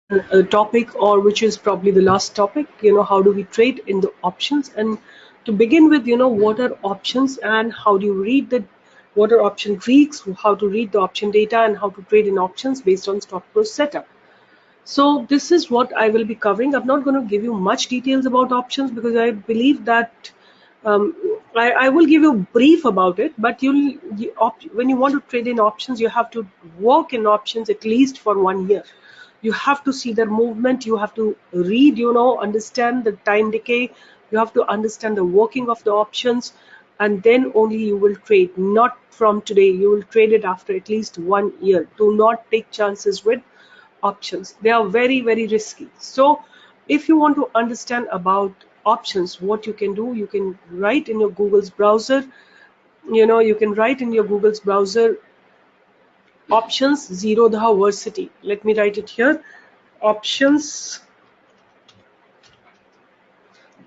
topic, or which is probably the last topic, how do we trade in the options. And to begin with, what are options and how do you read what are option Greeks, how to read the option data, and how to trade in options based on StockPro setup. So this is what I will be covering. I'm not going to give you much details about options because I believe that I will give you a brief about it, but when you want to trade in options, you have to work in options at least for 1 year. You have to see their movement, you have to read, understand the time decay, you have to understand the working of the options, and then only you will trade. Not from today, you will trade it after at least 1 year. Do not take chances with options. They are very, very risky. So if you want to understand about options, what you can do, you can write in your Google's browser, you can write in your Google's browser options 𝐬𝐬𝐻. Let me write it here. Options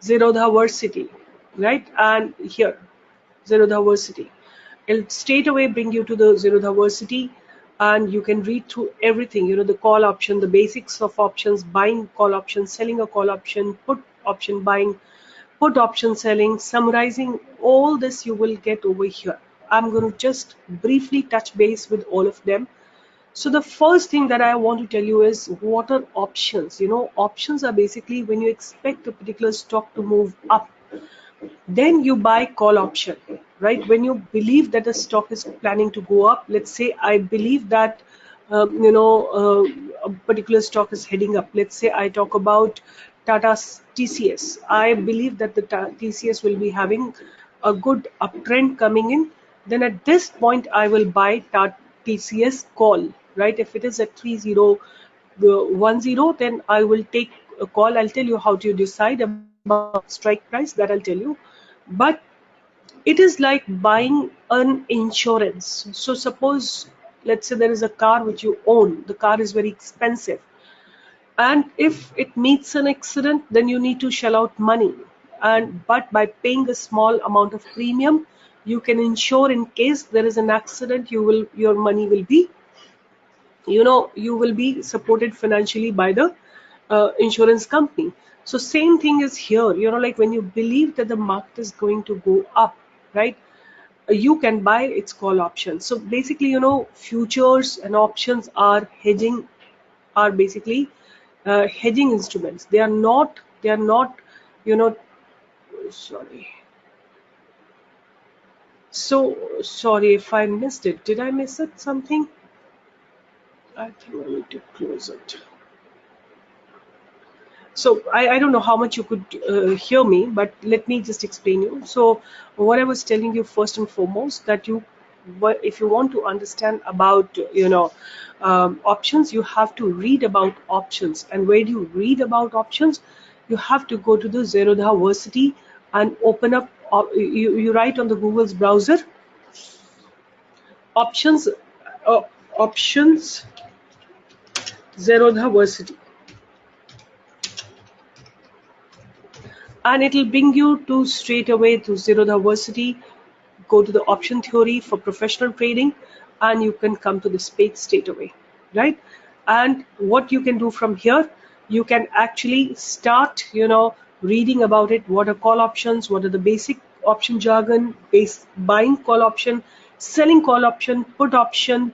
𝐬𝐬𝐻, right? And here 𝐬𝐬𝐻. It'll straight away bring you to the 𝐬𝐬𝐻, and you can read through everything, the call option, the basics of options, buying call option, selling a call option, put option buying, put option selling, summarizing. All this you will get over here. I'm going to just briefly touch base with all of them. So the first thing that I want to tell you is, what are options? Options are basically when you expect a particular stock to move up, then you buy call option, right? When you believe that a stock is planning to go up, let's say I believe that a particular stock is heading up. Let's say I talk about Tata's TCS. I believe that the TCS will be having a good uptrend coming in. Then at this point, I will buy TCS call, right? If it is at 3010, then I will take a call. I'll tell you how to decide about strike price, that I'll tell you. But it is like buying an insurance. So suppose, let's say there is a car which you own. The car is very expensive, and if it meets an accident, then you need to shell out money. But by paying a small amount of premium, you can insure in case there is an accident. Your money will be, you will be supported financially by the insurance company. So same thing is here, like when you believe that the market is going to go up, right? You can buy its call option. So basically, futures and options are basically hedging instruments. They are not, you know, sorry. So sorry if I missed it. Did I miss it something? I think I need to close it. So I don't know how much you could hear me, but let me just explain you. So what I was telling you, first and foremost, that if you want to understand about options, you have to read about options. And where do you read about options? You have to go to the 𝐬𝐬𝐻 and open up. You write on the Google's browser options 𝐬𝐬𝐻, and it will bring you to straight away to 𝐬𝐬𝐻. Go to the option theory for professional trading, and you can come to this page straight away, right? And what you can do from here, you can actually start reading about it. What are call options? What are the basic option jargon? Buying call option, selling call option, put option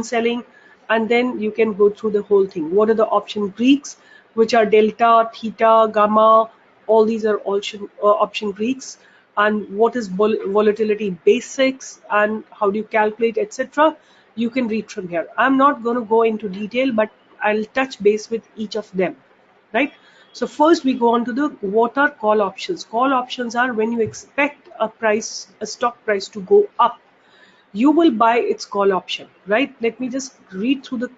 selling, and then you can go through the whole thing. What are the option Greeks, which are delta, theta, gamma? All these are option Greeks. And what is volatility basics, and how do you calculate, etc. You can read from here. I'm not going to go into detail, but I'll touch base with each of them, right? So first we go on to what are call options. Call options are when you expect a stock price to go up, you will buy its call option, right? Let me just read through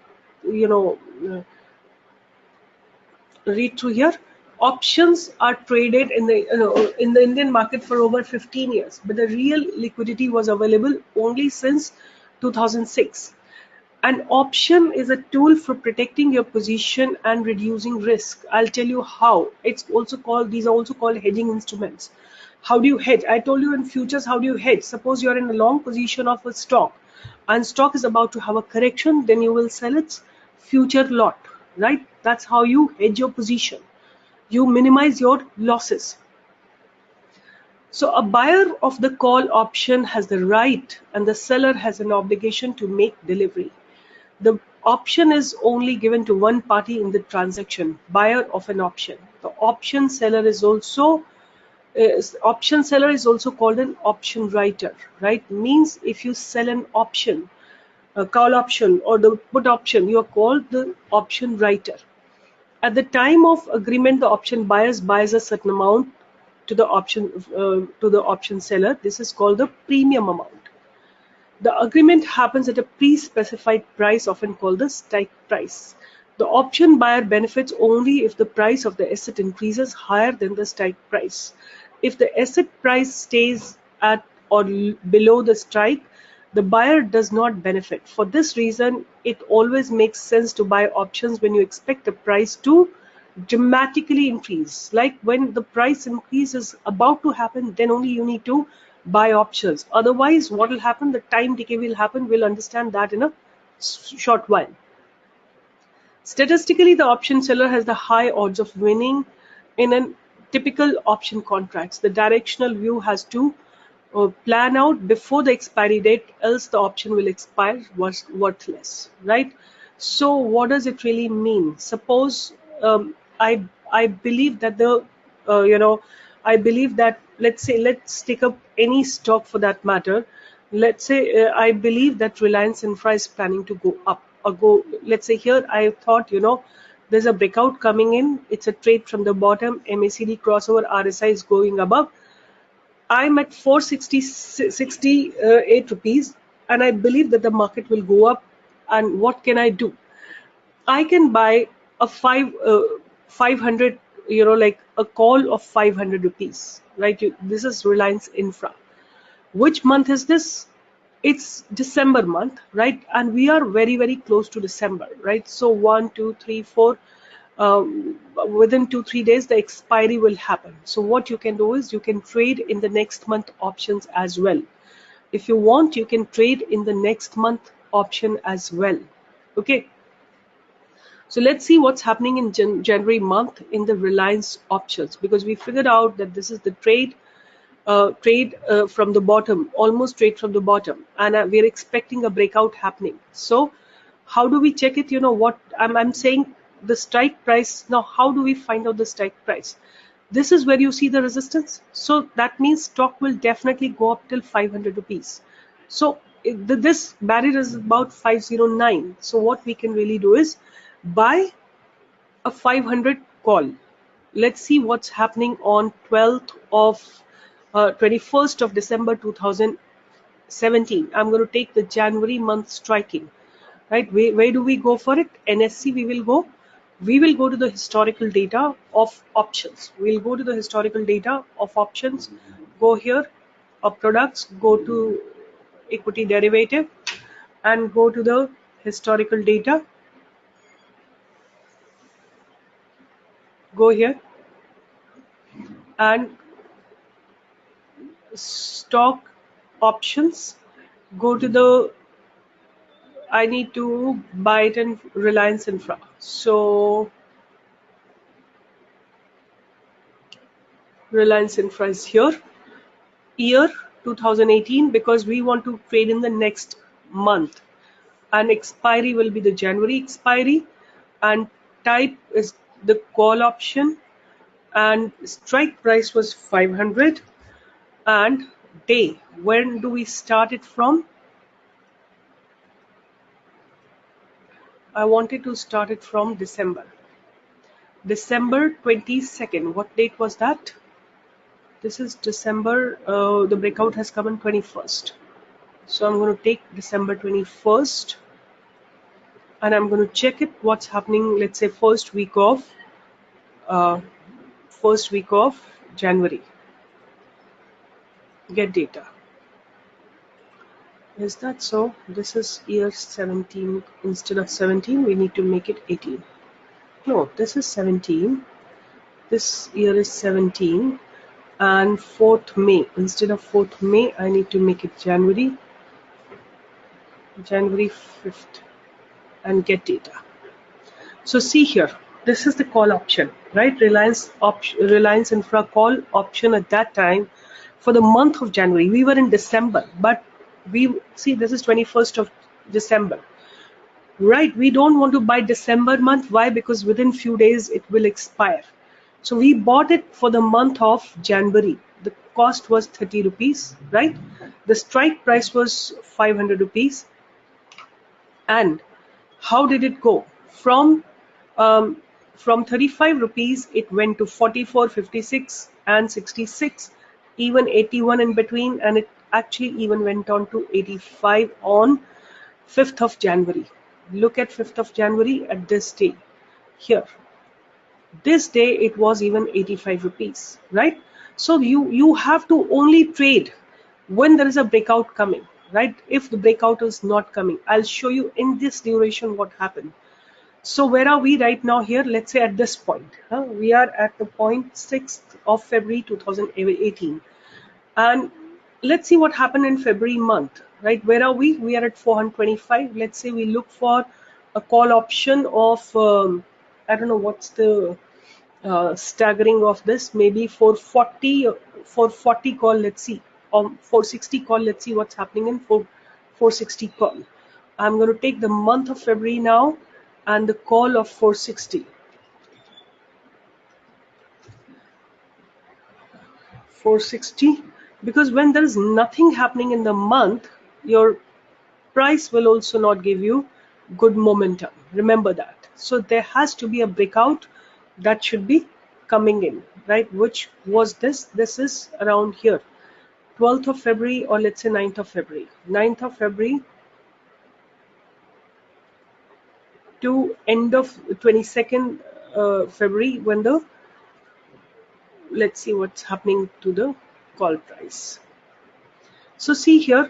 read through here. Options are traded in the Indian market for over 15 years, but the real liquidity was available only since 2006. An option is a tool for protecting your position and reducing risk. I'll tell you how. These are also called hedging instruments. How do you hedge? I told you in futures, how do you hedge? Suppose you're in a long position of a stock, and stock is about to have a correction, then you will sell its future lot, right? That's how you hedge your position. You minimize your losses. So a buyer of the call option has the right and the seller has an obligation to make delivery. The option is only given to one party in the transaction, buyer of an option. The option seller is also called an option writer, right? Means if you sell an option, a call option or the put option, you are called the option writer. At the time of agreement, the option buys a certain amount to the option seller. This is called the premium amount. The agreement happens at a pre-specified price, often called the strike price. The option buyer benefits only if the price of the asset increases higher than the strike price. If the asset price stays at or below the strike, the buyer does not benefit. For this reason, it always makes sense to buy options when you expect the price to dramatically increase. Like when the price increase is about to happen, then only you need to buy options. Otherwise, what will happen? The time decay will happen. We'll understand that in a short while. Statistically, the option seller has the high odds of winning in a typical option contracts. The directional view has to plan out before the expiry date, else the option will expire worthless, right? So what does it really mean? Suppose I believe that I believe that, let's take up any stock for that matter. Let's say I believe that Reliance Infra is planning to go up or go. Let's say here I thought there's a breakout coming in. It's a trade from the bottom. MACD crossover, RSI is going above. I'm at 468 rupees, and I believe that the market will go up. And what can I do? I can buy a 500, like a call of 500 rupees, right? This is Reliance Infra. Which month is this? It's December month, right? And we are very, very close to December, right? So 1, 2, 3, 4. Within 2-3 days the expiry will happen. So what you can do is you can trade in the next month options as well. If you want, you can trade in the next month option as well. Okay, so let's see what's happening in January month in the Reliance options, because we figured out that this is the trade from the bottom, almost trade from the bottom, and we're expecting a breakout happening. So how do we check it? What I'm saying, the strike price. Now how do we find out the strike price? This is where you see the resistance. So that means stock will definitely go up till 500 rupees. So this barrier is about 509. So what we can really do is buy a 500 call. Let's see what's happening on 21st of December 2017. I'm going to take the January month striking, right? Where do we go for it? NSE we will go to the historical data of options. We'll go to the historical data of options, go here, products, go to equity derivative, and go to the historical data. Go here and stock options. Go to the, I need to buy it in Reliance Infra. So Reliance Infra is here. Year 2018, because we want to trade in the next month, and expiry will be the January expiry, and type is the call option, and strike price was 500, and day, when do we start it from? I wanted to start it from December 22nd. What date was that? This is December. The breakout has come on 21st. So I'm going to take December 21st, and I'm going to check it. What's happening? Let's say first week of January. Get data. Is that so? This is year 17. Instead of 17, we need to make it 18. No, this is 17. This year is 17. And 4th May. Instead of 4th May, I need to make it January 5th, and get data. So see here, this is the call option, right? Reliance Infra call option at that time for the month of January. We were in December, but we see this is 21st of December, right? We don't want to buy December month. Why? Because within few days it will expire. So we bought it for the month of January. The cost was 30 rupees, right? The strike price was 500 rupees. And how did it go? Um, from 35 rupees, it went to 44, 56, and 66, even 81 in between, and it actually even went on to 85 on 5th of January. Look at 5th of January at this day here. This day it was even 85 rupees, right? So you have to only trade when there is a breakout coming, right? If the breakout is not coming, I'll show you in this duration what happened. So where are we right now here? Let's say at this point, we are at the point 6th of February 2018, and let's see what happened in February month, right? Where are we? We are at 425. Let's say we look for a call option of I don't know what's the staggering of this, maybe 440 call. Let's see, 460 call. Let's see what's happening in 460 call. I'm going to take the month of February now and the call of 460. 460, because when there is nothing happening in the month, your price will also not give you good momentum. Remember that. So there has to be a breakout that should be coming in, right? Which was this? This is around here, 12th of February, or let's say 9th of February. 9th of February to end of 22nd February, when the, let's see what's happening to the call price. So see here,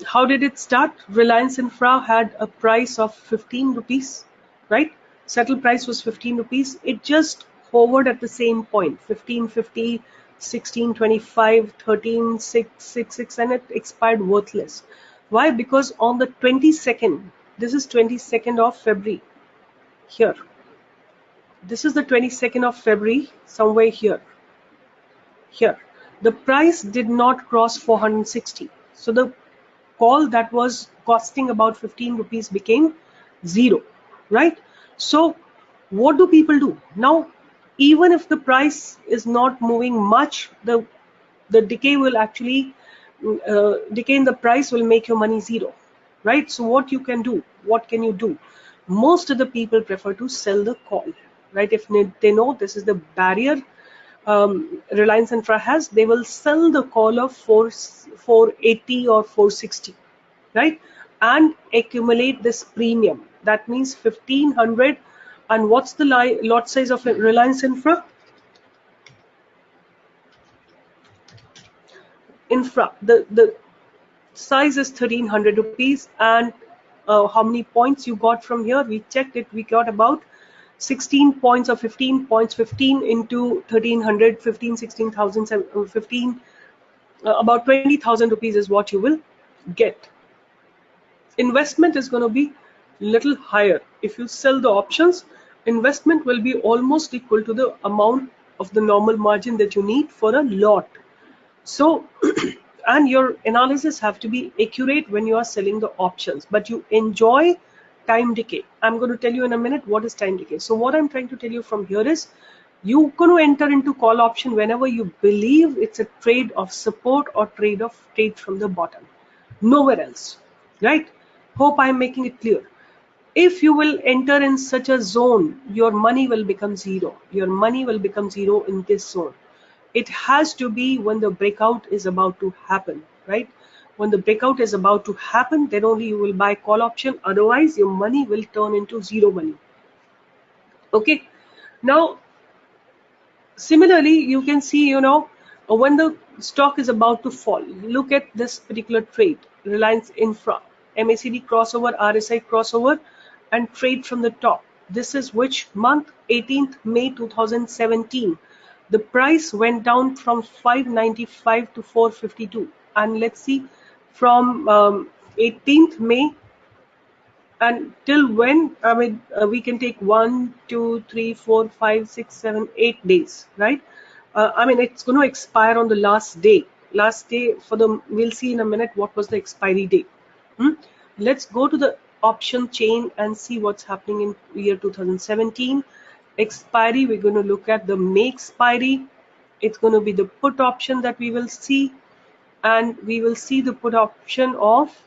how did it start? Reliance Infra had a price of 15 rupees, right? Settle price was 15 rupees. It just hovered at the same point, 15.50, 16.25, 13.666, and it expired worthless. Why? Because on the 22nd, this is 22nd of February here. This is the 22nd of February, somewhere here. Here, the price did not cross 460. So the call that was costing about 15 rupees became zero, right? So what do people do? Now, even if the price is not moving much, the decay will actually, decay in the price will make your money zero, right? So what you can do, what can you do? Most of the people prefer to sell the call, right? If they know this is the barrier Reliance Infra has, they will sell the call of 480 or 460, right? And accumulate this premium. That means 1500. And what's the lot size of Reliance Infra? The size is 1300 rupees. And how many points you got from here? We checked it. We got about 16 points or 15 points. 15 into 1300, 15, 16,000, 15, about 20,000 rupees is what you will get. Investment is going to be little higher. If you sell the options, investment will be almost equal to the amount of the normal margin that you need for a lot. So and your analysis have to be accurate when you are selling the options, but you enjoy time decay. I'm going to tell you in a minute what is time decay. So what I'm trying to tell you from here is, you're going to enter into call option whenever you believe it's a trade of support or trade from the bottom, nowhere else, right? Hope I'm making it clear. If you will enter in such a zone, your money will become zero. Your money will become zero in this zone. It has to be when the breakout is about to happen, right? When the breakout is about to happen, then only you will buy call option. Otherwise, your money will turn into zero money. Okay. Now, similarly, you can see, when the stock is about to fall, look at this particular trade, Reliance Infra, MACD crossover, RSI crossover, and trade from the top. This is which month? 18th May 2017. The price went down from 595 to 452. And let's see, from 18th May And till when? I mean, we can take 1, 2, 3, 4, 5, 6, 7, 8 days, right? I mean, it's going to expire on the last day. Last day for the, we'll see in a minute what was the expiry date. Hmm? Let's go to the option chain and see what's happening in year 2017. Expiry, we're going to look at the May expiry. It's going to be the put option that we will see, and we will see the put option of,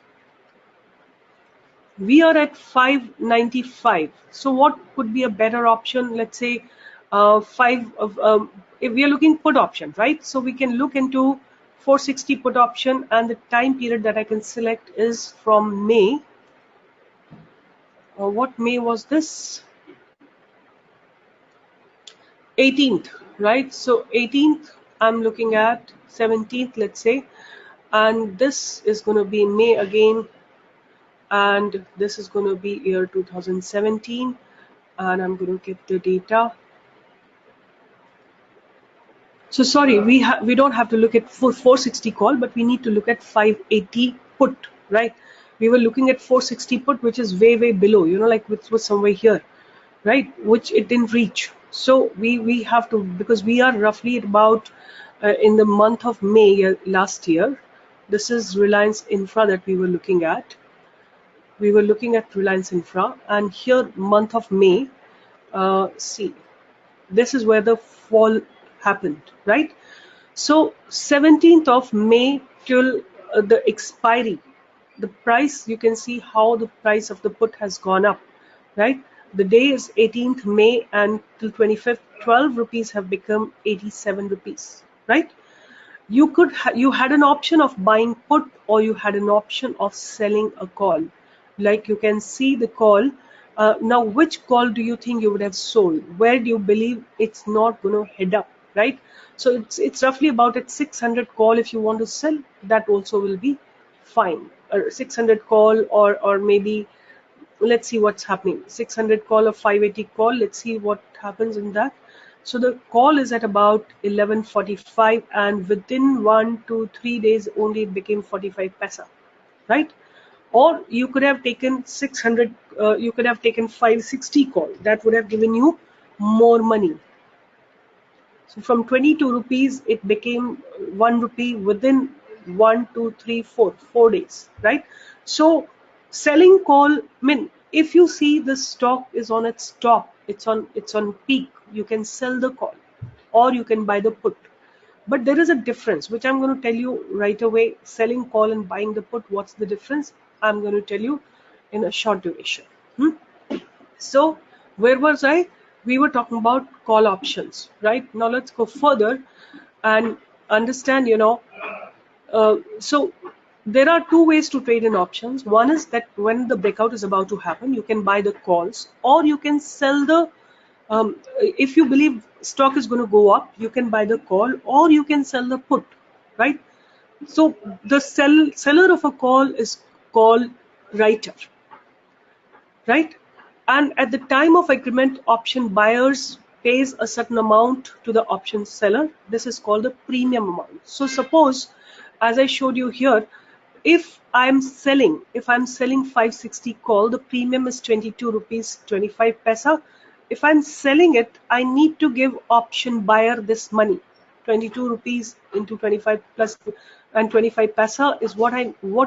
we are at 595. So what could be a better option? Let's say if we are looking put option, right? So we can look into 460 put option, and the time period that I can select is from May. What May was this? 18th, right? So 18th, I'm looking at 17th, let's say, and this is going to be May again, and this is going to be year 2017, and I'm going to get the data. So sorry, we don't have to look at 460 call, but we need to look at 580 put, right? We were looking at 460 put, which is way below, like which was somewhere here, right? Which it didn't reach. So we have to, because we are roughly at about in the month of May last year. This is Reliance Infra that we were looking at. We were looking at Reliance Infra, and here month of May, see, this is where the fall happened, right? So 17th of May till the expiry, the price, you can see how the price of the put has gone up, right? The day is 18th May, and till 25th, 12 rupees have become 87 rupees, right? You had an option of buying put, or you had an option of selling a call. Like you can see the call. Now, which call do you think you would have sold? Where do you believe it's not going to head up, right? So it's roughly about at 600 call. If you want to sell, that also will be fine. 600 call, or maybe, let's see what's happening. 600 call or 580 call. Let's see what happens in that. So the call is at about 11:45, and within 1 to 3 days only it became 45 paisa, right? Or you could have taken 600, you could have taken 560 call. That would have given you more money. So from 22 rupees, it became 1 rupee within 1, 2, 3, 4 days, right? So selling call, I mean, if you see the stock is on its top, it's on peak, you can sell the call, or you can buy the put. But there is a difference, which I'm going to tell you right away. Selling call and buying the put, what's the difference? I'm going to tell you in a short duration. So where was I? We were talking about call options, right? Now let's go further and understand, so there are two ways to trade in options. One is that when the breakout is about to happen, you can buy the calls, or you can sell the, if you believe stock is going to go up, you can buy the call, or you can sell the put, right? So the seller of a call is called writer, right? And at the time of agreement, option buyers pays a certain amount to the option seller. This is called the premium amount. So suppose, as I showed you here, if I'm selling 560 call, the premium is 22 rupees 25 paisa. If I'm selling it, I need to give option buyer this money. 22 rupees into 25 plus and 25 paisa is what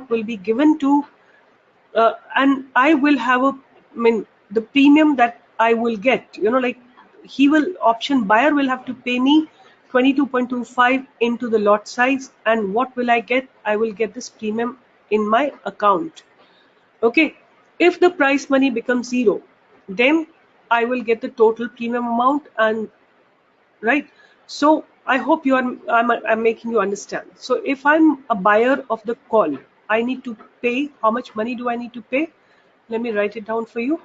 will be given to, and I will have the premium that I will get, like option buyer will have to pay me 22.25 into the lot size, and what will I get? I will get this premium in my account. Okay, if the price money becomes 0, then I will get the total premium amount, and right. So I hope I'm making you understand. So if I'm a buyer of the call, I need to pay, how much money do I need to pay? Let me write it down for you.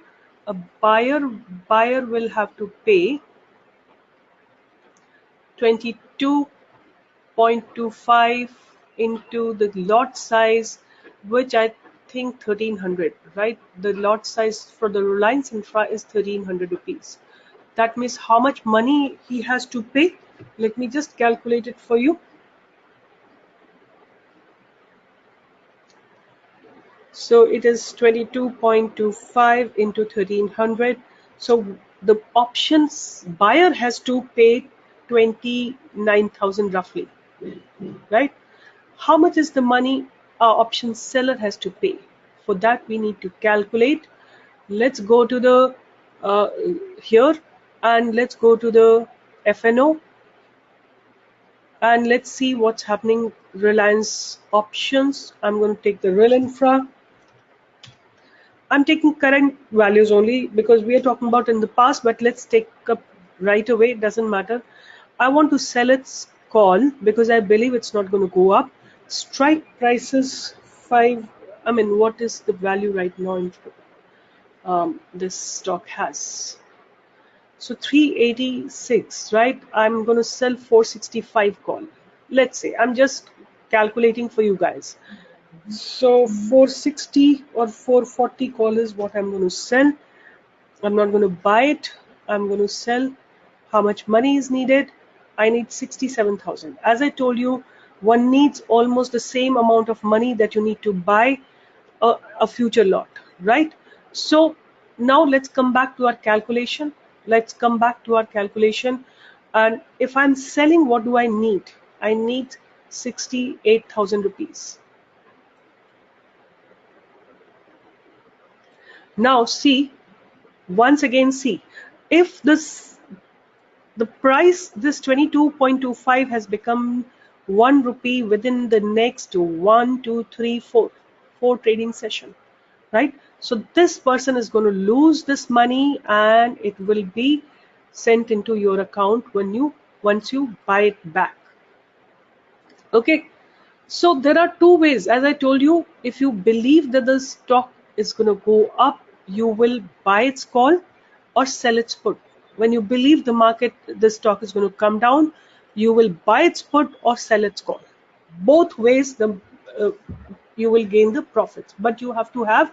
A buyer will have to pay 22.25 into the lot size, which I think 1300, right? The lot size for the Reliance Infra is 1300 rupees. That means how much money he has to pay. Let me just calculate it for you. So it is 22.25 into 1300. So the options buyer has to pay 29,000 roughly, right? How much is the money our option seller has to pay? For that we need to calculate. Let's go to the here, and let's go to the FNO, and let's see what's happening. Reliance options, I'm going to take the real infra. I'm taking current values only because we are talking about in the past, but let's take up right away, it doesn't matter. I want to sell its call because I believe it's not going to go up. Strike prices 5, I mean, what is the value right now in this stock has? So 386, right? I'm going to sell 465 call. Let's say, I'm just calculating for you guys. So 460 or 440 call is what I'm going to sell. I'm not going to buy it. I'm going to sell. How much money is needed? I need 67,000. As I told you, one needs almost the same amount of money that you need to buy a future lot, right? So now let's come back to our calculation. Let's come back to our calculation. And if I'm selling, what do I need? I need 68,000 rupees. Now see, once again see, if the price, this 22.25 has become 1 rupee within the next 1, 2, 3, 4 trading session, right? So this person is going to lose this money and it will be sent into your account once you buy it back. Okay, so there are two ways. As I told you, if you believe that the stock is going to go up, you will buy its call or sell its put. When you believe the stock is going to come down, you will buy its put or sell its call. Both ways you will gain the profits, but you have to have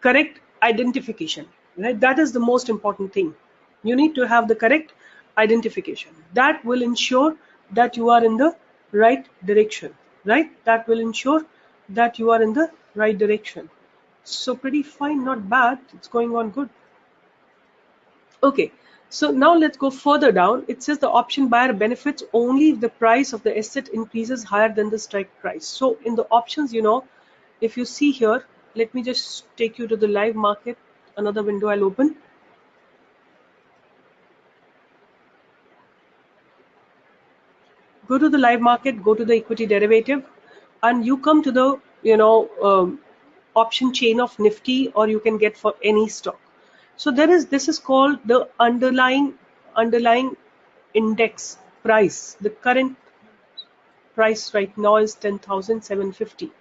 correct identification, right? That is the most important thing. You need to have the correct identification. That will ensure that you are in the right direction, right? That will ensure that you are in the right direction. So pretty fine, not bad. It's going on good. Okay, so now let's go further down. It says the option buyer benefits only if the price of the asset increases higher than the strike price. So in the options, if you see here, let me just take you to the live market. Another window I'll open. Go to the live market, go to the equity derivative, and you come to the option chain of Nifty, or you can get for any stock. So this is called the underlying index price. The current price right now is 10,750,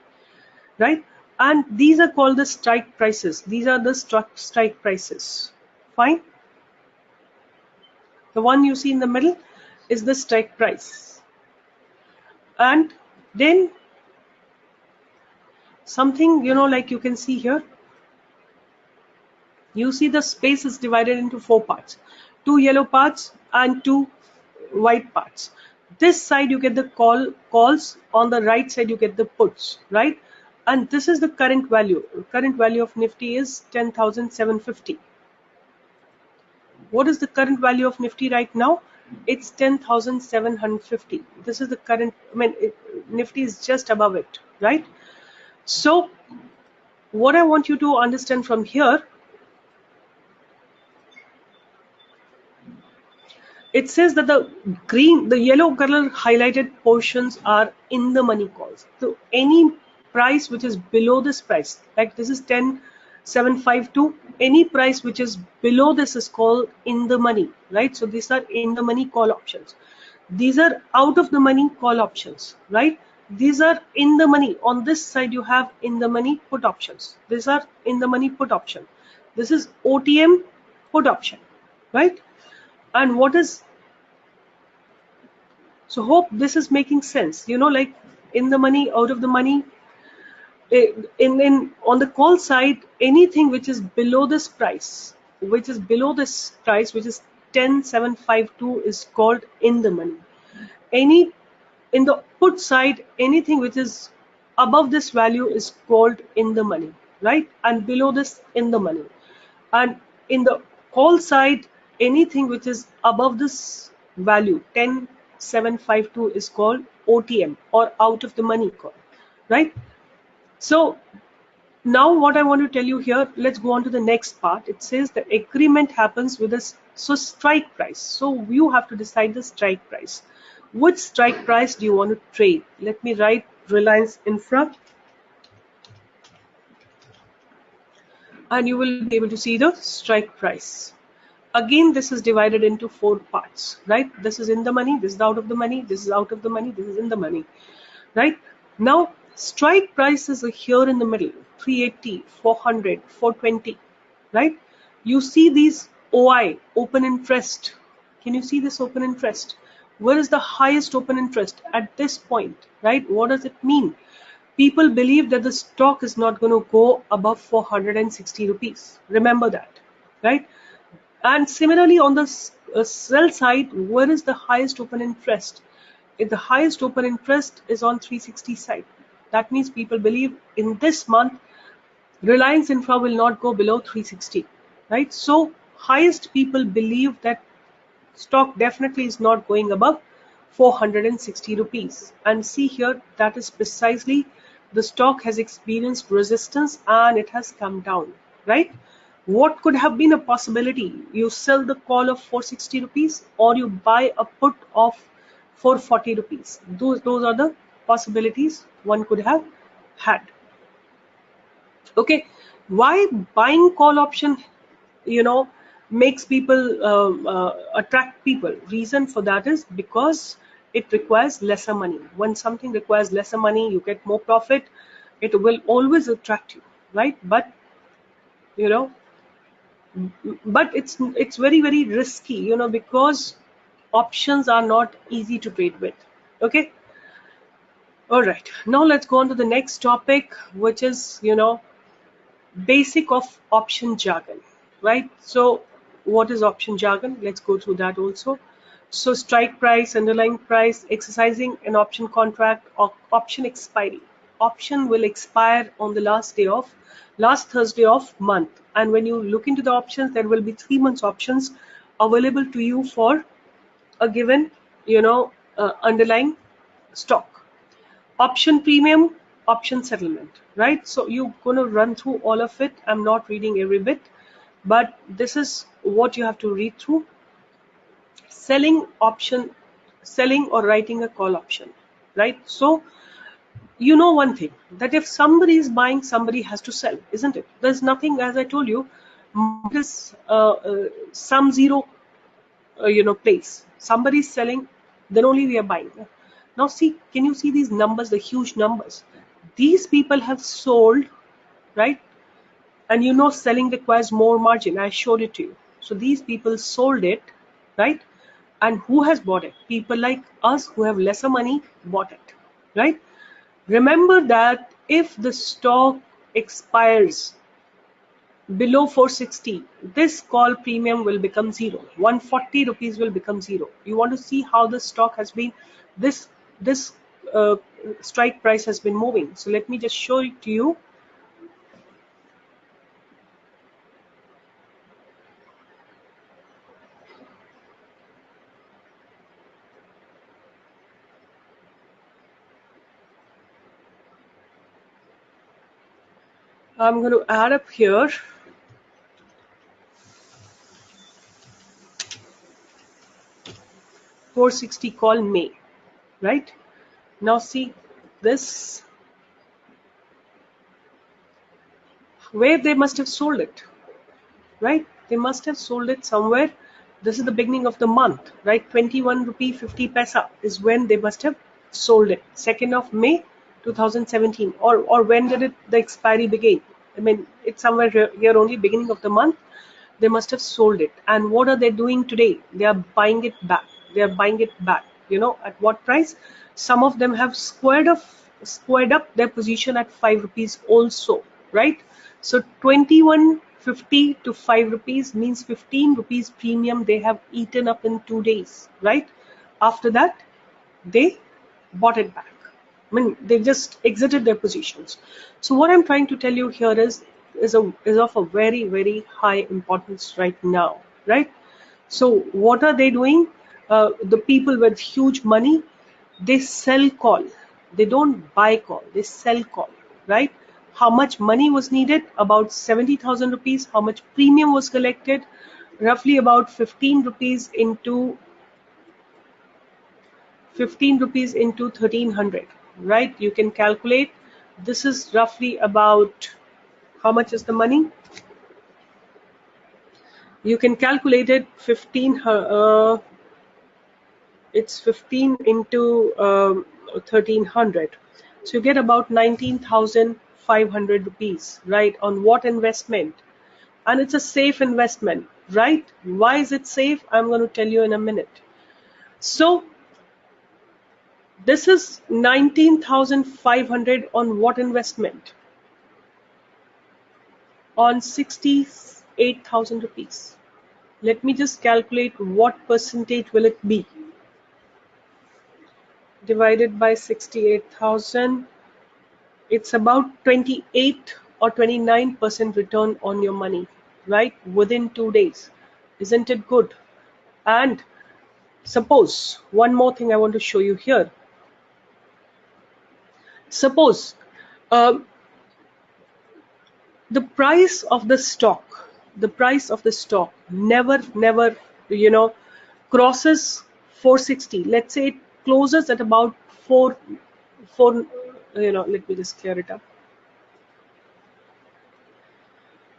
right? And these are called the strike prices. These are the strike prices. Fine. The one you see in the middle is the strike price. And then something, like you can see here, you see the space is divided into 4 parts, 2 yellow parts and 2 white parts. This side you get the calls, on the right side you get the puts, right? And this is the current value. Current value of Nifty is 10,750. What is the current value of Nifty right now? It's 10,750. This is the current, Nifty is just above it, right? So what I want you to understand from here, it says that the yellow color highlighted portions are in the money calls. So any price which is below this price, like this is 10,752, any price which is below this is called in the money, right? So these are in the money call options. These are out of the money call options, right? These are in the money. On this side you have in the money put options. These are in the money put option. This is OTM put option, right? And what is, so hope this is making sense, like in the money, out of the money. On the call side, anything which is below this price, which is 10,752 is called in the money. In the put side, anything which is above this value is called in the money. right? And below this in the money. And in the call side, anything which is above this value 10752 is called OTM, or out of the money call, right? So now what I want to tell you here, let's go on to the next part. It says the agreement happens with a strike price. So you have to decide the strike price. Which strike price do you want to trade? Let me write Reliance Infra, and you will be able to see the strike price. Again, this is divided into 4 parts, right? This is in the money, this is out of the money, this is out of the money, this is in the money, right? Now, strike price is here in the middle, 380, 400, 420, right? You see these OI, open interest. Can you see this open interest? Where is the highest open interest at this point, right? What does it mean? People believe that the stock is not going to go above 460 rupees. Remember that, right? And similarly, on the sell side, where is the highest open interest? If the highest open interest is on 360 side, that means people believe in this month Reliance Infra will not go below 360, right? So highest people believe that stock definitely is not going above 460 rupees. And see here, that is precisely the stock has experienced resistance and it has come down, right? What could have been a possibility? You sell the call of 460 rupees or you buy a put of 440 rupees. Those are the possibilities one could have had. Okay, why buying call option, makes people attract people? Reason for that is because it requires lesser money. When something requires lesser money, you get more profit. It will always attract you, right? But you know, but it's very, very risky, because options are not easy to trade with. Okay, all right. Now let's go on to the next topic, which is basic of option jargon, right? So what is option jargon? Let's go through that also. So strike price, underlying price, exercising an option contract, or option expiry. Option will expire on the last Thursday of month, and when you look into the options, there will be 3 months options available to you for a given underlying stock. Option premium, option settlement, right? So you're going to run through all of it. I'm not reading every bit, but this is what you have to read through. Selling or writing a call option, right? So one thing, that if somebody is buying, somebody has to sell, isn't it? There's nothing, as I told you, this some zero place. Somebody's selling, then only we are buying. Now see, can you see these numbers, the huge numbers? These people have sold, right? And selling requires more margin. I showed it to you. So these people sold it, right? And who has bought it? People like us who have lesser money bought it, right? Remember that if the stock expires below 460, this call premium will become 0. 140 rupees will become 0. You want to see how the stock has been, this strike price has been moving. So let me just show it to you. I'm going to add up here. $460 call May, right? Now see this, where they must have sold it, right? They must have sold it somewhere. This is the beginning of the month, right? 21 rupee 50 paisa is when they must have sold it. 2nd of May 2017, or when did the expiry begin? I mean, it's somewhere here only, beginning of the month. They must have sold it. And what are they doing today? They are buying it back. They are buying it back. At what price? Some of them have squared up their position at 5 rupees also, right? So 21.50 to 5 rupees means 15 rupees premium they have eaten up in 2 days, right? After that, they bought it back, I mean, they just exited their positions. So what I'm trying to tell you here is of a very, very high importance right now, right? So what are they doing? The people with huge money, they sell call. They don't buy call. They sell call, right? How much money was needed? About 70,000 rupees. How much premium was collected? Roughly about 15 rupees into 1300, right? You can calculate. This is roughly about, how much is the money? You can calculate it. 15, it's 15 into 1300, so you get about 19,500 rupees, right? On what investment? And it's a safe investment, right? Why is it safe? I'm going to tell you in a minute. So this is 19,500 on what investment? On 68,000 rupees. Let me just calculate what percentage will it be. Divided by 68,000, it's about 28 or 29% return on your money, right? Within 2 days. Isn't it good? And suppose, one more thing I want to show you here. Suppose the price of the stock never, crosses 460. Let's say it closes at about 4, let me just clear it up.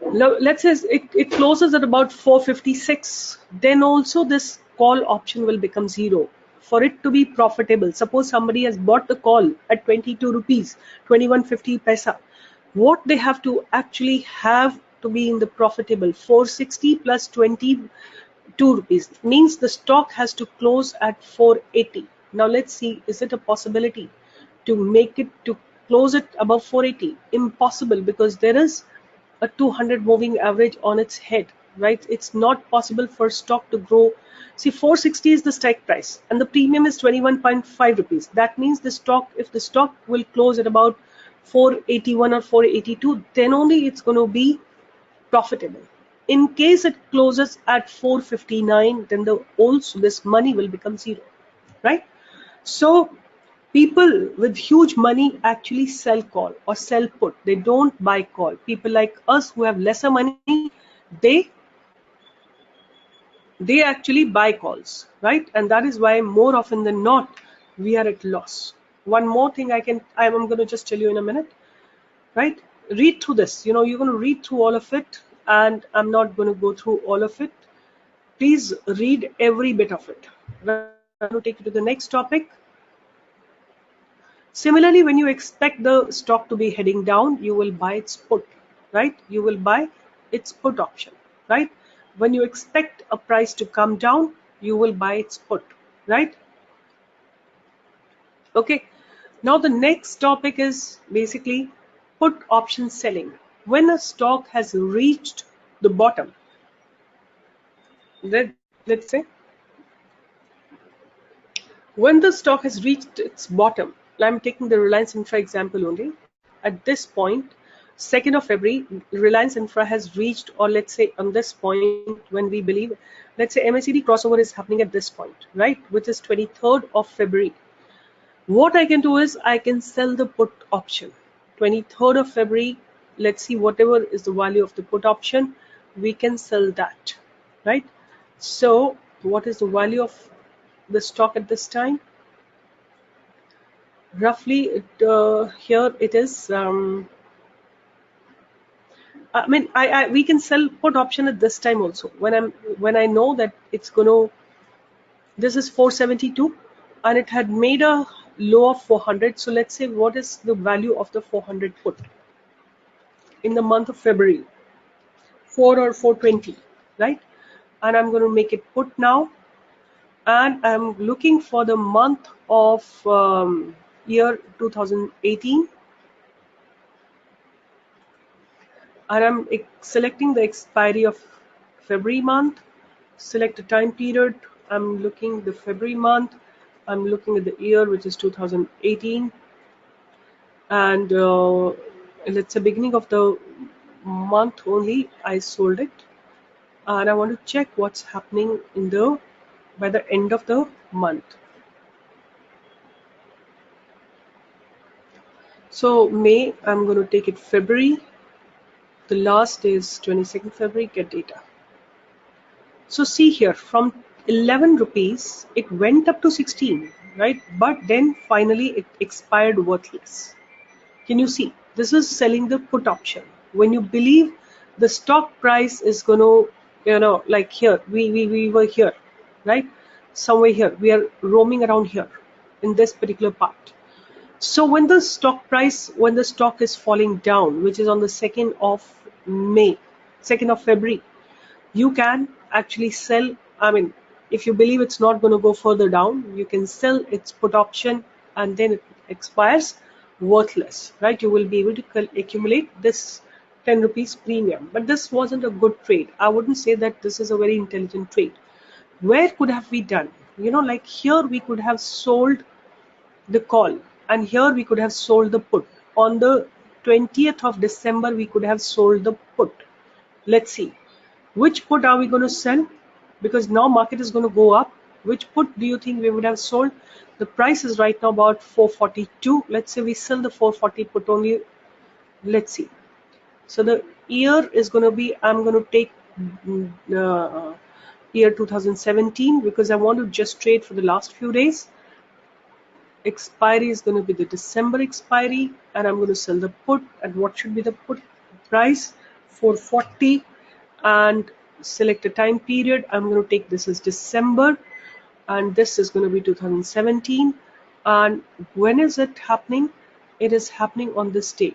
Let's say it closes at about 456. Then also this call option will become zero. For it to be profitable, suppose somebody has bought the call at 22 rupees, 2150 paisa. What they have to actually have to be in the profitable, 460 plus 22 rupees, means the stock has to close at 480. Now let's see, is it a possibility to make it, to close it above 480? Impossible, because there is a 200 moving average on its head, right? It's not possible for stock to grow. See, 460 is the strike price and the premium is 21.5 rupees. That means the stock, if the stock will close at about 481 or 482, then only it's going to be profitable. In case it closes at 459, then also this money will become zero, right? So people with huge money actually sell call or sell put. They don't buy call. People like us who have lesser money, they actually buy calls, right? And that is why more often than not, we are at loss. One more thing I'm going to just tell you in a minute, right? Read through this. You're going to read through all of it, and I'm not going to go through all of it. Please read every bit of it. I'm going to take you to the next topic. Similarly, when you expect the stock to be heading down, you will buy its put, right? You will buy its put option, right? When you expect a price to come down, you will buy its put, right? Okay. Now the next topic is basically put option selling. When a stock has reached the bottom, let's say, when the stock has reached its bottom, I'm taking the Reliance Infra example only. At this point, 2nd of February, Reliance Infra has reached, or let's say on this point, when we believe, let's say MACD crossover is happening at this point, right? Which is 23rd of February. What I can do is I can sell the put option. 23rd of February, let's see, whatever is the value of the put option, we can sell that, right? So what is the value of the stock at this time? Roughly, here it is. I mean, we can sell put option at this time also. When I know that it's gonna, this is 472, and it had made a low of 400. So let's say, what is the value of the 400 put in the month of February? 4 or 420, right? And I'm going to make it put now. And I'm looking for the month of year 2018, and I'm selecting the expiry of February month. Select a time period. I'm looking the February month. I'm looking at the year, which is 2018. and let's say beginning of the month only I sold it, and I want to check what's happening in the by the end of the month. So May, I'm going to take it February. The last is 22nd February, get data. So see here, from 11 rupees, it went up to 16, right? But then finally it expired worthless. Can you see? This is selling the put option. When you believe the stock price is going to, like here, we were here, right? Somewhere here, we are roaming around here in this particular part. So when the stock is falling down, which is on the 2nd of May, 2nd of February, you can actually sell. I mean, if you believe it's not going to go further down, you can sell its put option, and then it expires worthless, right? You will be able to accumulate this 10 rupees premium. But this wasn't a good trade. I wouldn't say that this is a very intelligent trade. Where could have we done? Like here we could have sold the call, and here we could have sold the put. On the 20th of December, we could have sold the put. Let's see. Which put are we going to sell? Because now market is going to go up. Which put do you think we would have sold? The price is right now about 442. Let's say we sell the 440 put only. Let's see. So the year is going to be, I'm going to take year 2017 because I want to just trade for the last few days. Expiry is going to be the December expiry, and I'm going to sell the put. And what should be the put price? 440. And select a time period. I'm going to take this as December, and this is going to be 2017. And when is it happening? It is happening on this day,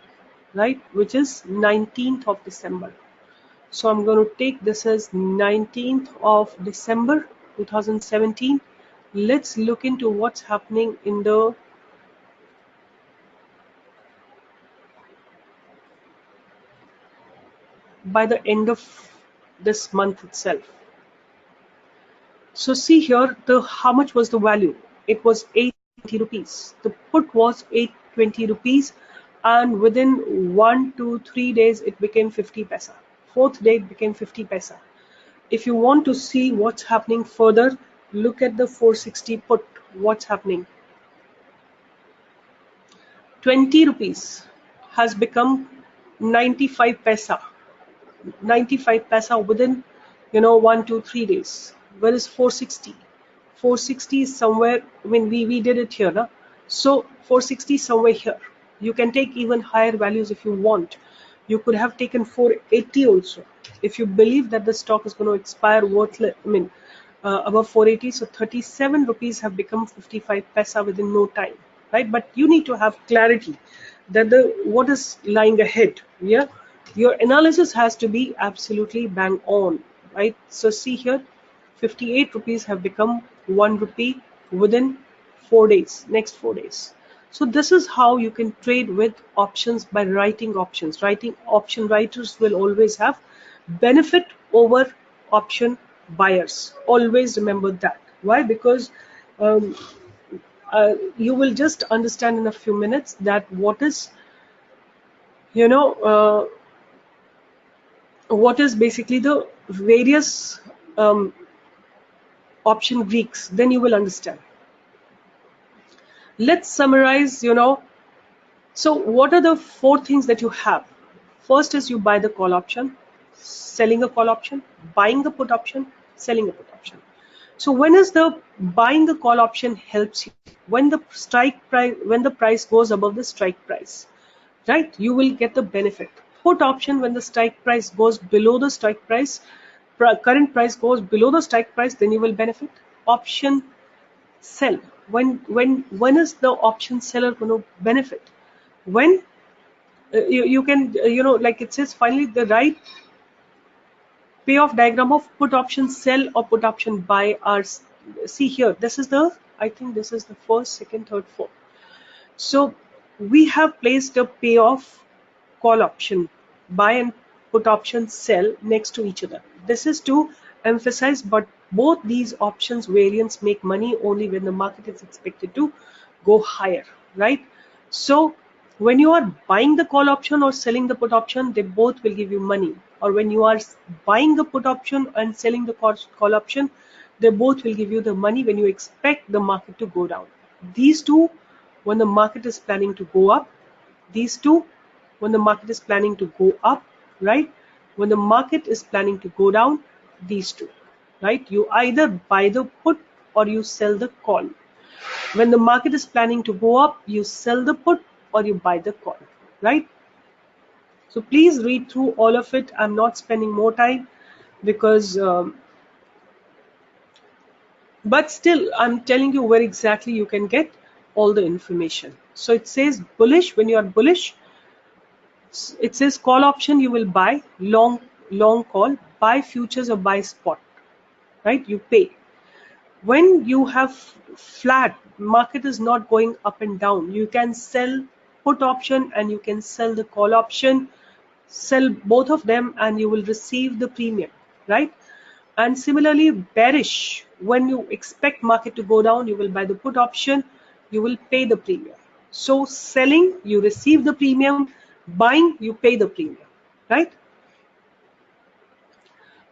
right, which is 19th of December. So I'm going to take this as 19th of December 2017. Let's look into what's happening in the by the end of this month itself. So see here, how much was the value? It was 820 rupees. The put was 820 rupees, and within 1 to 3 days it became 50 paisa. Fourth day it became 50 paisa. If you want to see what's happening further, look at the 460 put. What's happening? 20 rupees has become 95 paisa. 95 paisa within 1 to 3 days. Where is 460? 460 is somewhere, I mean, we did it here, na? So 460 is somewhere here. You can take even higher values if you want. You could have taken 480 also if you believe that the stock is going to expire worthless, I mean, above 480. So 37 rupees have become 55 paisa within no time, right? But you need to have clarity that what is lying ahead. Yeah, your analysis has to be absolutely bang on, right? So see here, 58 rupees have become 1 rupee within 4 days, next 4 days. So this is how you can trade with options, by writing options. Option writers will always have benefit over option buyers. Always remember that. Why? Because you will just understand in a few minutes that what is basically the various option Greeks. Then you will understand. Let's summarize, so what are the 4 things that you have? First is you buy the call option, selling a call option, buying the put option, selling a put option. So when is the buying the call option helps you? When the price goes above the strike price, right? You will get the benefit. Put option, when the strike price goes below the strike price, current price goes below the strike price, then you will benefit. Option sell, when is the option seller going to benefit? When you can like it says, finally the right payoff diagram of put option sell or put option buy are, see here, this is the, I think this is the first, second, third, fourth. So we have placed a payoff call option buy and put option sell next to each other. This is to emphasize, but both these options variants make money only when the market is expected to go higher, right? So When you are buying the call option or selling the put option, they both will give you money. Or when you are buying the put option and selling the call option, they both will give you the money when you expect the market to go down. These two, when the market is planning to go up. These two, when the market is planning to go up, right? When the market is planning to go down, these two, right? You either buy the put or you sell the call. When the market is planning to go up, you sell the put or you buy the call, right? So please read through all of it. I'm not spending more time because, but still, I'm telling you where exactly you can get all the information. So it says bullish. When you are bullish, it says call option you will buy, long call, buy futures or buy spot, right? You pay. When you have flat market is not going up and down, you can sell put option and you can sell the call option, sell both of them and you will receive the premium, right? And similarly bearish, when you expect market to go down, you will buy the put option, you will pay the premium. So selling, you receive the premium, buying, you pay the premium, right?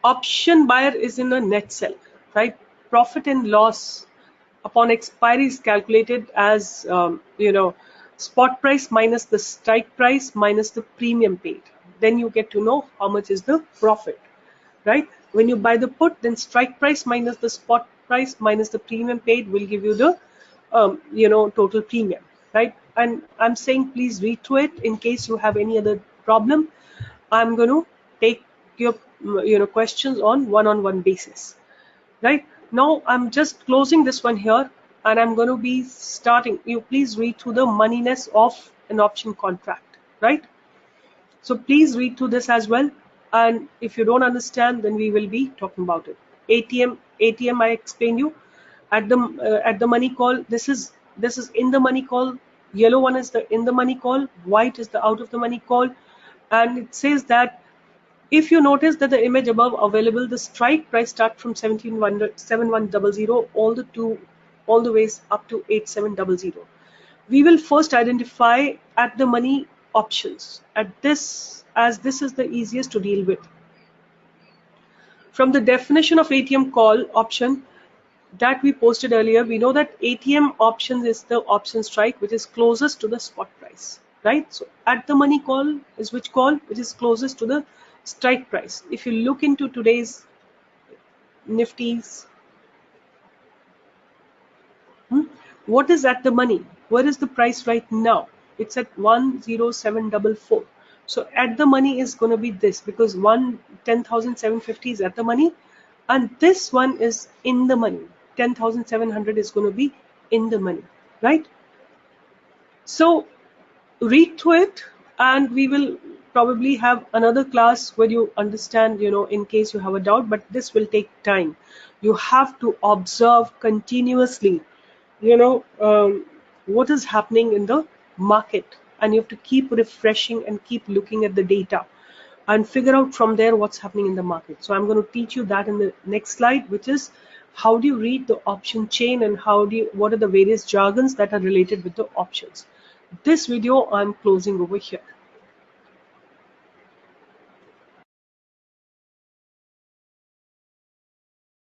Option buyer is in a net sell, right? Profit and loss upon expiry is calculated as spot price minus the strike price minus the premium paid. Then you get to know how much is the profit, right? When you buy the put, then strike price minus the spot price minus the premium paid will give you the total premium, right? And I'm saying please read through it. In case you have any other problem, I'm going to take your questions on one-on-one basis, right? Now I'm just closing this one here and I'm going to be starting. You please read through the moneyness of an option contract, right? So please read through this as well. And if you don't understand, then we will be talking about it. ATM I explained you at the money call. This is in the money call. Yellow one is the in the money call, white is the out of the money call. And it says that if you notice that the image above available, the strike price start from 7100 all the ways up to 8700. We will first identify at the money options as this is the easiest to deal with. From the definition of ATM call option that we posted earlier, we know that ATM options is the option strike which is closest to the spot price, right? So at the money call is which call? Which is closest to the strike price. If you look into today's Nifties, what is at the money? Where is the price right now? It's at 10744. So at the money is going to be this, because 10,750 is at the money and this one is in the money. 10,700 is going to be in the money, right? So read through it and we will probably have another class where you understand, in case you have a doubt, but this will take time. You have to observe continuously, what is happening in the market, and you have to keep refreshing and keep looking at the data and figure out from there what's happening in the market. So I'm going to teach you that in the next slide, which is how do you read the option chain and what are the various jargons that are related with the options. This video I'm closing over here.